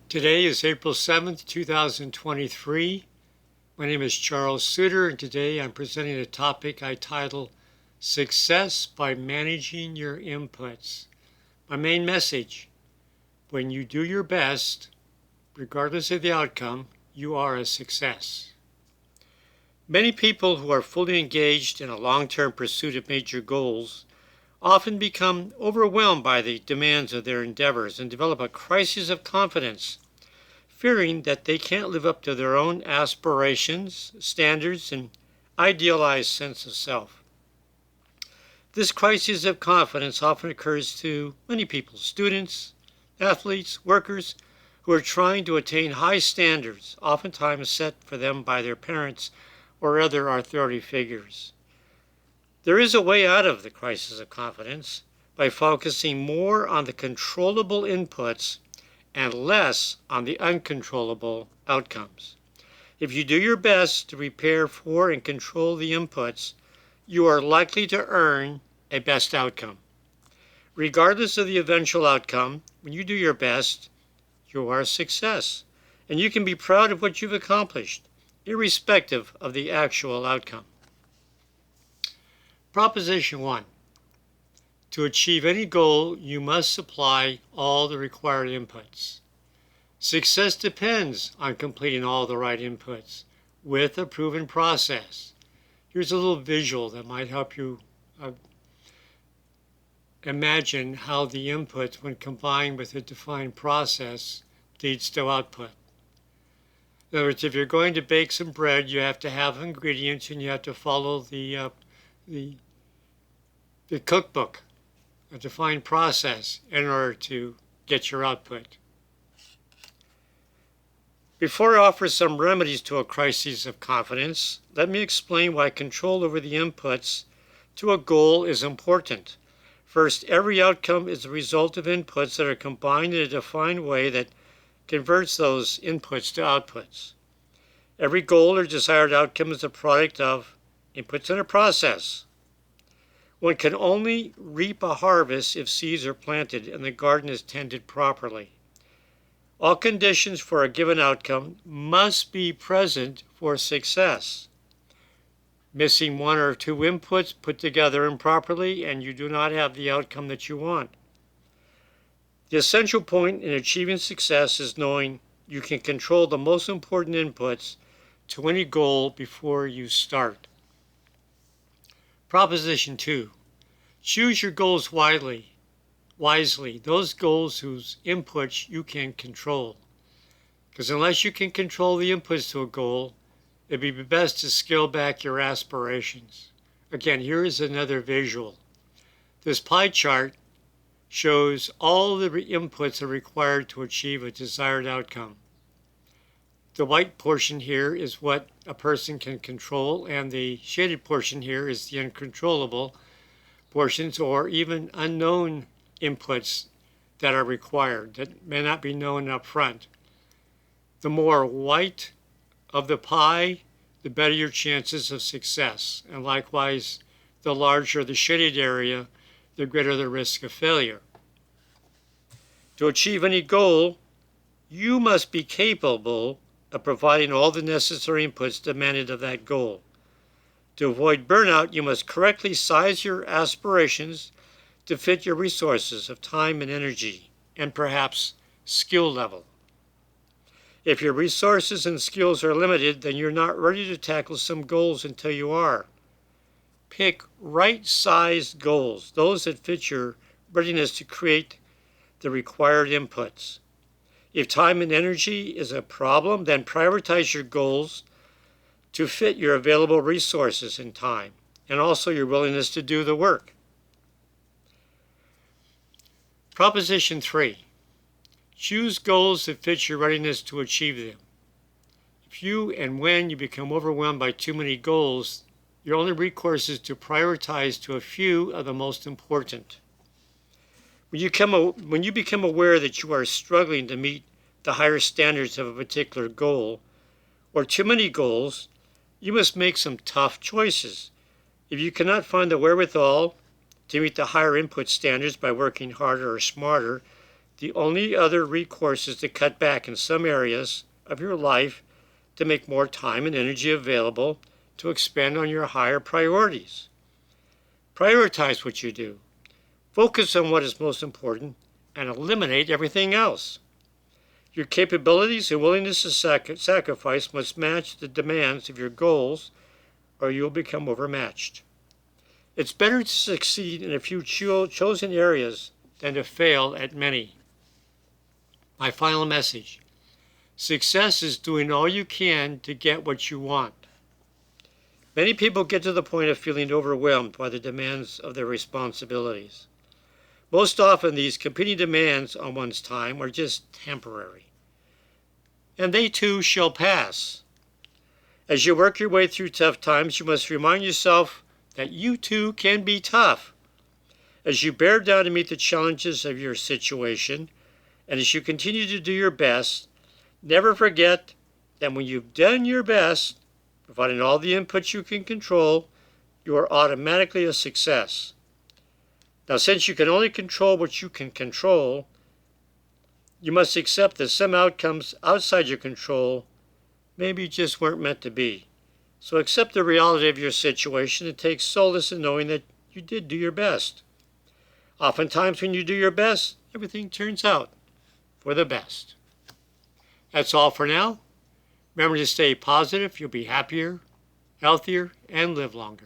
Today is April 7th, 2023. My name is Charles Suter, and today I'm presenting a topic I title Success by Managing Your Inputs. My main message: when you do your best, regardless of the outcome, you are a success. Many people who are fully engaged in a long-term pursuit of major goals often become overwhelmed by the demands of their endeavors and develop a crisis of confidence, fearing that they can't live up to their own aspirations, standards, and idealized sense of self. This crisis of confidence often occurs to many people, students, athletes, workers, who are trying to attain high standards, oftentimes set for them by their parents or other authority figures. There is a way out of the crisis of confidence by focusing more on the controllable inputs and less on the uncontrollable outcomes. If you do your best to prepare for and control the inputs, you are likely to earn a best outcome. Regardless of the eventual outcome, when you do your best, you are a success, and you can be proud of what you've accomplished, irrespective of the actual outcome. Proposition 1. To achieve any goal, you must supply all the required inputs. Success depends on completing all the right inputs with a proven process. Here's a little visual that might help you imagine how the inputs, when combined with a defined process, leads to output. In other words, if you're going to bake some bread, you have to have ingredients and you have to follow the cookbook, a defined process, in order to get your output. Before I offer some remedies to a crisis of confidence, let me explain why control over the inputs to a goal is important. First, every outcome is the result of inputs that are combined in a defined way that converts those inputs to outputs. Every goal or desired outcome is a product of inputs in a process. One can only reap a harvest if seeds are planted and the garden is tended properly. All conditions for a given outcome must be present for success. Missing one or two inputs put together improperly, and you do not have the outcome that you want. The essential point in achieving success is knowing you can control the most important inputs to any goal before you start. Proposition 2. Choose your goals wisely, those goals whose inputs you can control. Because unless you can control the inputs to a goal, it'd be best to scale back your aspirations. Again, here is another visual. This pie chart shows all the inputs that are required to achieve a desired outcome. The white portion here is what a person can control, and the shaded portion here is the uncontrollable portions or even unknown inputs that are required that may not be known up front. The more white of the pie, the better your chances of success, and likewise, the larger the shaded area, the greater the risk of failure. To achieve any goal, you must be capable of providing all the necessary inputs demanded of that goal. To avoid burnout, you must correctly size your aspirations to fit your resources of time and energy, and perhaps skill level. If your resources and skills are limited, then you're not ready to tackle some goals until you are. Pick right-sized goals, those that fit your readiness to create the required inputs. If time and energy is a problem, then prioritize your goals to fit your available resources and time, and also your willingness to do the work. Proposition 3. Choose goals that fit your readiness to achieve them. If you and when you become overwhelmed by too many goals, your only recourse is to prioritize to a few of the most important. When you become aware that you are struggling to meet the higher standards of a particular goal, or too many goals, you must make some tough choices. If you cannot find the wherewithal to meet the higher input standards by working harder or smarter, The only other recourse is to cut back in some areas of your life to make more time and energy available to expand on your higher priorities. Prioritize what you do. Focus on what is most important and eliminate everything else. Your capabilities and willingness to sacrifice must match the demands of your goals, or you'll become overmatched. It's better to succeed in a few chosen areas than to fail at many. My final message: success is doing all you can to get what you want. Many people get to the point of feeling overwhelmed by the demands of their responsibilities. Most often, these competing demands on one's time are just temporary, and they too shall pass. As you work your way through tough times, you must remind yourself that you too can be tough. As you bear down to meet the challenges of your situation, and as you continue to do your best, never forget that when you've done your best, providing all the inputs you can control, you are automatically a success. Now, since you can only control what you can control, you must accept that some outcomes outside your control maybe just weren't meant to be. So accept the reality of your situation and take solace in knowing that you did do your best. Oftentimes when you do your best, everything turns out for the best. That's all for now. Remember to stay positive. You'll be happier, healthier, and live longer.